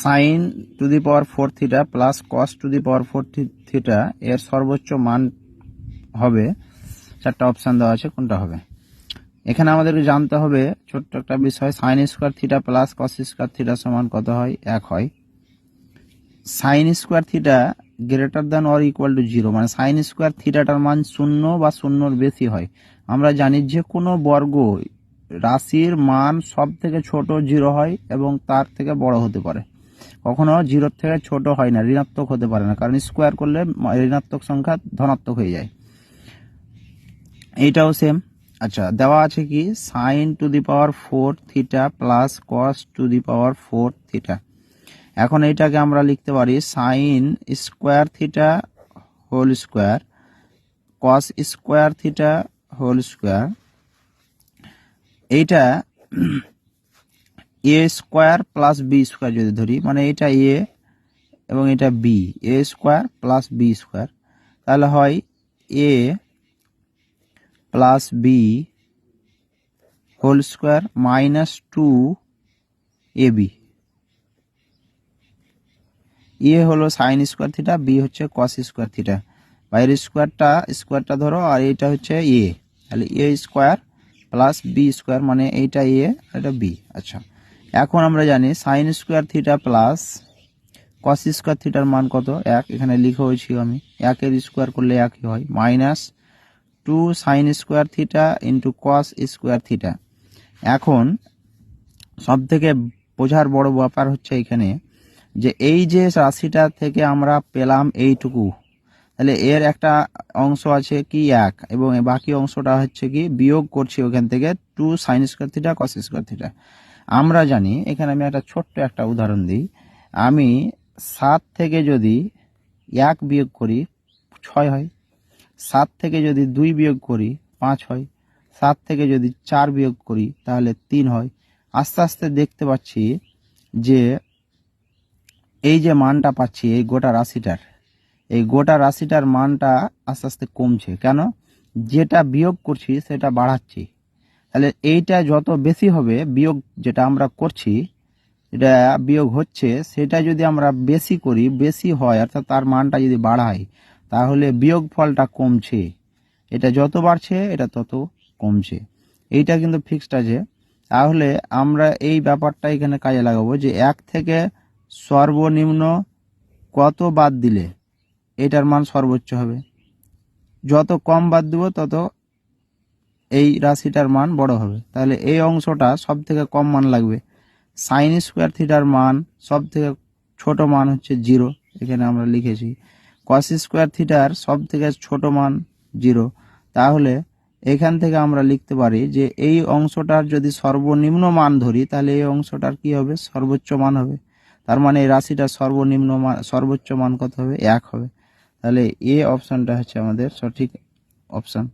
Sign to the power 4 theta plus cos to the power 4 theta এর সর্বোচ্চ মান হবে, চারটা অপশান দেওয়া আছে, কোনটা হবে? এখানে আমাদেরকে জানতে হবে ছোট্ট একটা বিষয়, সাইন স্কোয়ার থিটা প্লাস কস স্কোয়ার থিটা সমান কত হয়? 1 হয়। Sign square theta greater than or equal to 0, মানে সাইন স্কোয়ার থিটাটার মান 0 বা 0-র বেশি হয়। আমরা জানি যে কোনো বর্গ রাশির মান সব থেকে ছোট 0 হয় এবং তার থেকে বড় হতে পারে, কখনো 0-র থেকে ছোট হয় না, ঋণাত্মক হতে পারে না, কারণ স্কোয়ার করলে ঋণাত্মক সংখ্যা ধনাত্মক হয়ে যায়। এইটাও সেম। আচ্ছা, দেওয়া আছে কি sine to the power 4 theta plus cos to the power 4 theta. এখন এইটাকে আমরা লিখতে পারি sine square theta whole square cos square theta whole square. এইটা A square plus B square যদি ধরি, মানে এটা এ এবং এটা B, A square plus B square, তাহলে হয় A plus B whole square minus 2ab। A হলো সাইন স্কোয়ার থিটা, বি হচ্ছে কস স্কোয়ার থিটা, বাইরের স্কোয়ারটা ধরো, আর এটা হচ্ছে এ, তাহলে এ স্কোয়ার প্লাস বি স্কোয়ার, মানে এইটা এ আর এটা বি। আচ্ছা, এখন আমরা জানি sign square theta plus cos square থিটার মান কত? 1, এখানে লিখে হয়েছি আমি, 1-এর স্কোয়ার করলে 1 হয়, minus 2 sign square theta into cos square theta. এখন সব থেকে বোঝার বড় ব্যাপার হচ্ছে এখানে যে এই যে রাশিটা থেকে আমরা পেলাম এইটুকু, তাহলে এর একটা অংশ আছে কি 1, এবং বাকি অংশটা হচ্ছে কি বিয়োগ করছি ওখান থেকে 2 sign square theta cos square theta. আমরা জানি, এখানে আমি একটা ছোট্ট একটা উদাহরণ দিই, আমি 7 থেকে যদি 1 বিয়োগ করি 6 হয়, 7 থেকে যদি 2 বিয়োগ করি 5 হয়, 7 থেকে যদি 4 বিয়োগ করি তাহলে 3 হয়। আস্তে আস্তে দেখতে পাচ্ছি যে এই যে মানটা পাচ্ছি এই গোটা রাশিটার মানটা আস্তে আস্তে কমছে। কেন? যেটা বিয়োগ করছি সেটা বাড়াচ্ছি, তাহলে এইটা যত বেশি হবে, বিয়োগ যেটা আমরা করছি, এটা বিয়োগ হচ্ছে, সেটা যদি আমরা বেশি করি, বেশি হয়, অর্থাৎ তার মানটা যদি বাড়াই, তাহলে বিয়োগ ফলটা কমছে। এটা যত বাড়ছে এটা তত কমছে, এইটা কিন্তু ফিক্সড আছে। তাহলে আমরা এই ব্যাপারটা এখানে কাজে লাগাবো যে 1 থেকে সর্বনিম্ন কত বাদ দিলে এটার মান সর্বোচ্চ হবে, যত কম বাদ দিব তত এই রাশিটার মান বড় হবে। তাহলে এই অংশটা সব থেকে কম মান লাগবে, সাইন স্কোয়ার থিটার মান সব থেকে ছোট মান হচ্ছে 0, এখানে আমরা লিখেছি। কস স্কোয়ার থিটার সব থেকে ছোট মান 0, তাহলে এখান থেকে আমরা লিখতে পারি যে এই অংশটার যদি সর্বনিম্ন মান ধরি, তাহলে এই অংশটার কি হবে? সর্বোচ্চ মান হবে। তার মানে এই রাশিটার সর্বোচ্চ মান কত হবে? 1 হবে। তাহলে এ অপশানটা হচ্ছে আমাদের সঠিক অপশান।